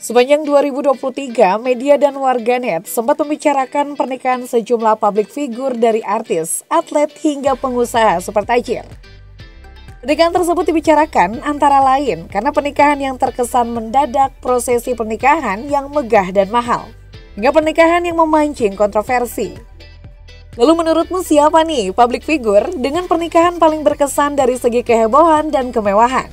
Sepanjang 2023, media dan warganet sempat membicarakan pernikahan sejumlah publik figur dari artis, atlet, hingga pengusaha super tajir. Pernikahan tersebut dibicarakan antara lain karena pernikahan yang terkesan mendadak, prosesi pernikahan yang megah dan mahal, hingga pernikahan yang memancing kontroversi. Lalu menurutmu siapa nih publik figur dengan pernikahan paling berkesan dari segi kehebohan dan kemewahan?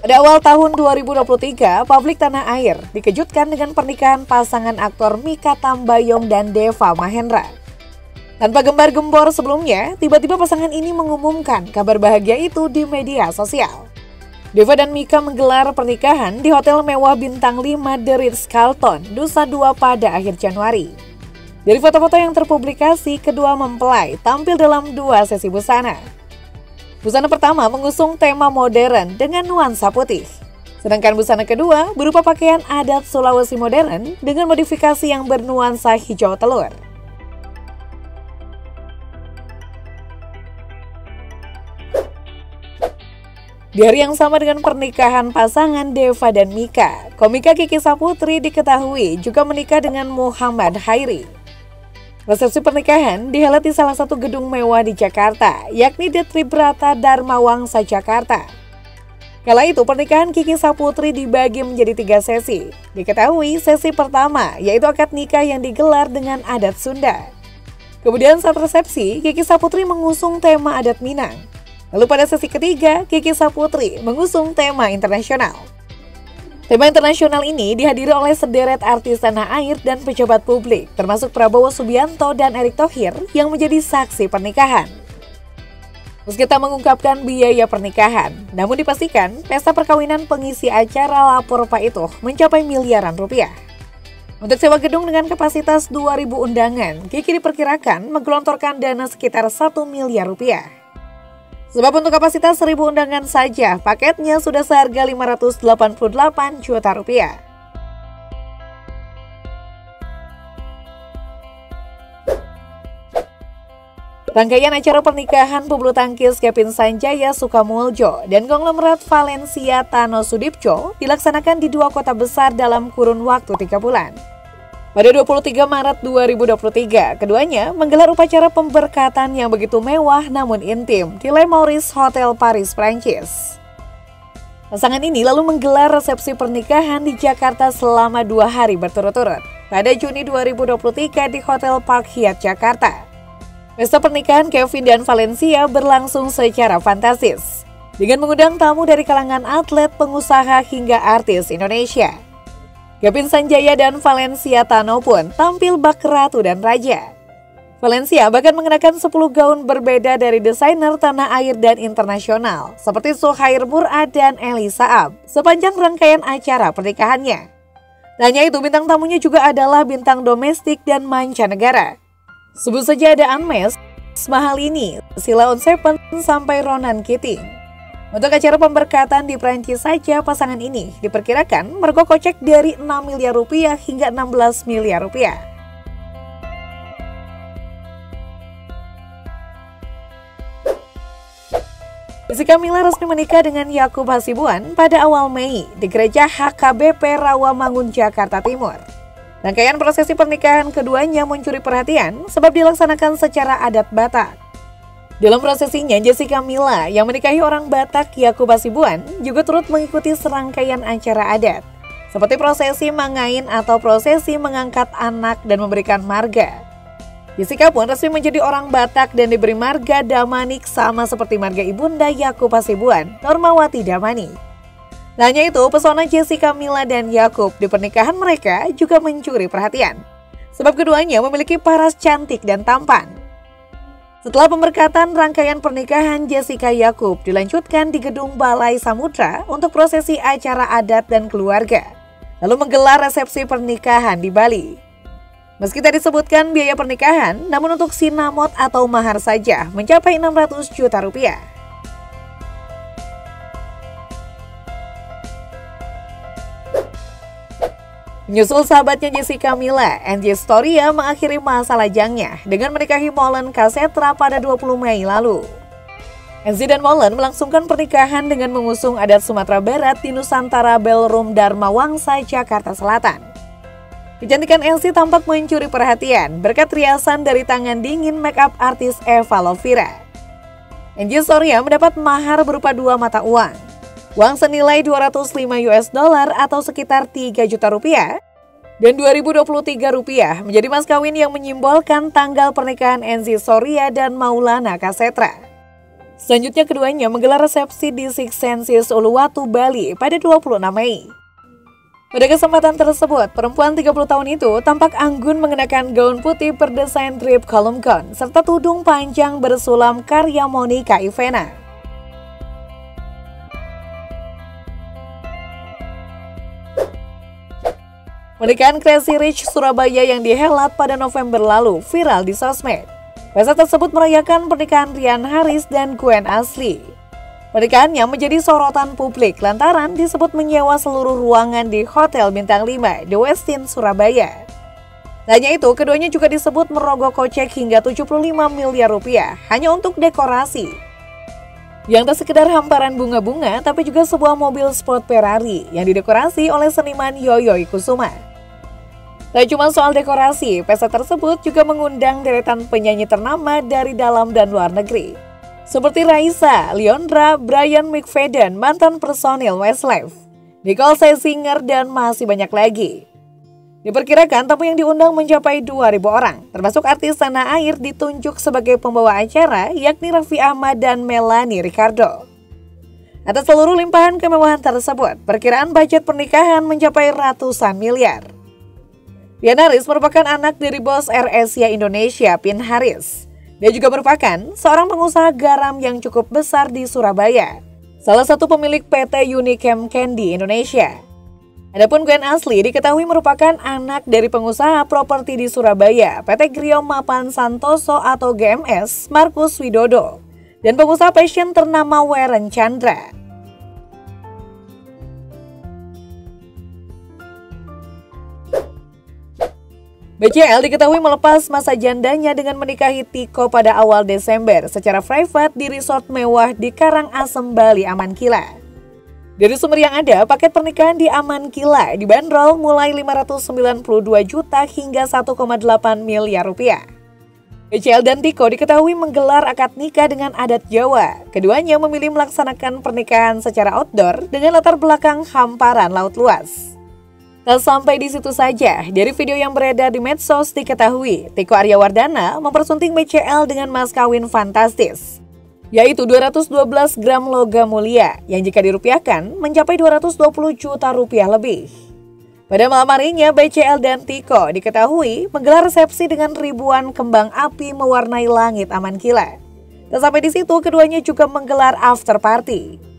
Pada awal tahun 2023, publik tanah air dikejutkan dengan pernikahan pasangan aktor Mikha Tambayong dan Deva Mahendra. Tanpa gembar-gembor sebelumnya, tiba-tiba pasangan ini mengumumkan kabar bahagia itu di media sosial. Deva dan Mikha menggelar pernikahan di hotel mewah bintang 5 The Ritz-Carlton, Nusa Dua pada akhir Januari. Dari foto-foto yang terpublikasi, kedua mempelai tampil dalam 2 sesi busana. Busana pertama mengusung tema modern dengan nuansa putih. Sedangkan busana kedua berupa pakaian adat Sulawesi modern dengan modifikasi yang bernuansa hijau telur. Di hari yang sama dengan pernikahan pasangan Deva dan Mikha, komika Kiki Saputri diketahui juga menikah dengan Muhammad Hairi. Resepsi pernikahan dihelat di salah satu gedung mewah di Jakarta, yakni The Tribrata Dharma Wangsa Jakarta. Kala itu pernikahan Kiki Saputri dibagi menjadi 3 sesi. Diketahui sesi pertama yaitu akad nikah yang digelar dengan adat Sunda. Kemudian saat resepsi, Kiki Saputri mengusung tema adat Minang. Lalu pada sesi ketiga, Kiki Saputri mengusung tema internasional. Tema internasional ini dihadiri oleh sederet artis tanah air dan pejabat publik, termasuk Prabowo Subianto dan Erick Thohir yang menjadi saksi pernikahan. Meski tak mengungkapkan biaya pernikahan, namun dipastikan pesta perkawinan pengisi acara lapor Pak itu mencapai miliaran rupiah. Untuk sewa gedung dengan kapasitas 2.000 undangan, Kiki diperkirakan menggelontorkan dana sekitar 1 miliar rupiah. Sebab untuk kapasitas 1.000 undangan saja, paketnya sudah seharga 588 juta rupiah. Rangkaian acara pernikahan pebulu tangkis Kevin Sanjaya Sukamuljo dan konglomerat Valencia Tano Sudipjo dilaksanakan di 2 kota besar dalam kurun waktu 3 bulan. Pada 23 Maret 2023, keduanya menggelar upacara pemberkatan yang begitu mewah namun intim di Le Meurice Hotel Paris, Prancis. Pasangan ini lalu menggelar resepsi pernikahan di Jakarta selama 2 hari berturut-turut pada Juni 2023 di Hotel Park Hyatt Jakarta. Pesta pernikahan Kevin dan Valencia berlangsung secara fantastis dengan mengundang tamu dari kalangan atlet, pengusaha hingga artis Indonesia. Kevin Sanjaya dan Valencia Tano pun tampil bak ratu dan raja. Valencia bahkan mengenakan 10 gaun berbeda dari desainer tanah air dan internasional seperti Suhair Murad dan Eli Saab sepanjang rangkaian acara pernikahannya. Tak hanya itu, bintang tamunya juga adalah bintang domestik dan mancanegara. Sebut saja ada Anmes, Mahalini, Sheila on 7 sampai Ronan Keating. Untuk acara pemberkatan di Prancis saja, pasangan ini diperkirakan merogoh kocek dari 6 miliar rupiah hingga 16 miliar rupiah. Jessica Mila resmi menikah dengan Yakub Hasibuan pada awal Mei di Gereja HKBP Rawamangun, Jakarta Timur. Rangkaian prosesi pernikahan keduanya mencuri perhatian sebab dilaksanakan secara adat Batak. Dalam prosesinya, Jessica Mila yang menikahi orang Batak Yakub Hasibuan juga turut mengikuti serangkaian acara adat, seperti prosesi mangain atau prosesi mengangkat anak dan memberikan marga. Jessica pun resmi menjadi orang Batak dan diberi marga Damanik sama seperti marga ibunda Yakub Hasibuan, Normawati Damani. Tak hanya itu, pesona Jessica Mila dan Yakub di pernikahan mereka juga mencuri perhatian, sebab keduanya memiliki paras cantik dan tampan. Setelah pemberkatan, rangkaian pernikahan Jessica Yakub dilanjutkan di Gedung Balai Samudra untuk prosesi acara adat dan keluarga, lalu menggelar resepsi pernikahan di Bali. Meski tak disebutkan biaya pernikahan, namun untuk sinamot atau mahar saja mencapai 600 juta rupiah. Menyusul sahabatnya Jessica Mila, Angie Storia mengakhiri masa lajangnya dengan menikahi Molen Kasetra pada 20 Mei lalu. Enzi dan Molen melangsungkan pernikahan dengan mengusung adat Sumatera Barat di Nusantara Ballroom Dharma Wangsa, Jakarta Selatan. Kecantikan Enzi tampak mencuri perhatian berkat riasan dari tangan dingin make up artis Eva Lovira. Enzi Sorya mendapat mahar berupa 2 mata uang. Uang senilai 205 US dollar atau sekitar 3 juta rupiah. Dan 2023 rupiah menjadi mas kawin yang menyimbolkan tanggal pernikahan Enzi Sorya dan Maulana Kasetra. Selanjutnya keduanya menggelar resepsi di Six Senses Uluwatu, Bali pada 26 Mei. Pada kesempatan tersebut, perempuan 30 tahun itu tampak anggun mengenakan gaun putih berdesain drip column gown serta tudung panjang bersulam karya Monica Ivena. Pernikahan Crazy Rich Surabaya yang dihelat pada November lalu viral di sosmed. Pesta tersebut merayakan pernikahan Rian Haris dan Gwen Asli. Pernikahannya menjadi sorotan publik lantaran disebut menyewa seluruh ruangan di Hotel Bintang 5 The Westin Surabaya. Tak hanya itu, keduanya juga disebut merogoh kocek hingga 75 miliar rupiah hanya untuk dekorasi. Yang tak sekedar hamparan bunga-bunga, tapi juga sebuah mobil sport Ferrari yang didekorasi oleh seniman Yoyoy Kusuma. Tak cuma soal dekorasi, pesta tersebut juga mengundang deretan penyanyi ternama dari dalam dan luar negeri. Seperti Raisa, Leondra, Brian McFadden, mantan personil Westlife, Nicole Scherzinger, dan masih banyak lagi. Diperkirakan tamu yang diundang mencapai 2.000 orang, termasuk artis tanah air ditunjuk sebagai pembawa acara yakni Raffi Ahmad dan Melanie Ricardo. Atas seluruh limpahan kemewahan tersebut, perkiraan budget pernikahan mencapai ratusan miliar. Rian Haris merupakan anak dari bos Air Asia Indonesia, Pin Haris. Dia juga merupakan seorang pengusaha garam yang cukup besar di Surabaya, salah satu pemilik PT Unichem Candy Indonesia. Adapun Gwen Asli diketahui merupakan anak dari pengusaha properti di Surabaya, PT Griyo Mapan Santoso atau GMS, Markus Widodo, dan pengusaha fashion ternama Weren Chandra. BCL diketahui melepas masa jandanya dengan menikahi Tiko pada awal Desember secara private di resort mewah di Karangasem, Bali, Amankila. Dari sumber yang ada, paket pernikahan di Amankila dibanderol mulai 592 juta hingga 1,8 miliar rupiah. BCL dan Tiko diketahui menggelar akad nikah dengan adat Jawa. Keduanya memilih melaksanakan pernikahan secara outdoor dengan latar belakang hamparan laut luas. Tak sampai di situ saja, dari video yang beredar di medsos diketahui Tiko Aryawardana mempersunting BCL dengan mas kawin fantastis, yaitu 212 gram logam mulia yang jika dirupiahkan mencapai 220 juta rupiah lebih. Pada malam harinya, BCL dan Tiko diketahui menggelar resepsi dengan ribuan kembang api mewarnai langit Amankila. Tak sampai di situ, keduanya juga menggelar after party.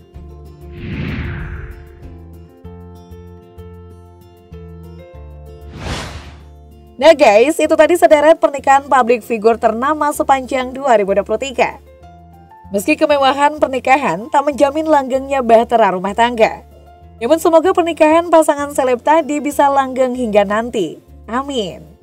Nah guys, itu tadi sederet pernikahan publik figur ternama sepanjang 2023. Meski kemewahan pernikahan tak menjamin langgengnya bahtera rumah tangga, namun semoga pernikahan pasangan seleb tadi bisa langgeng hingga nanti. Amin.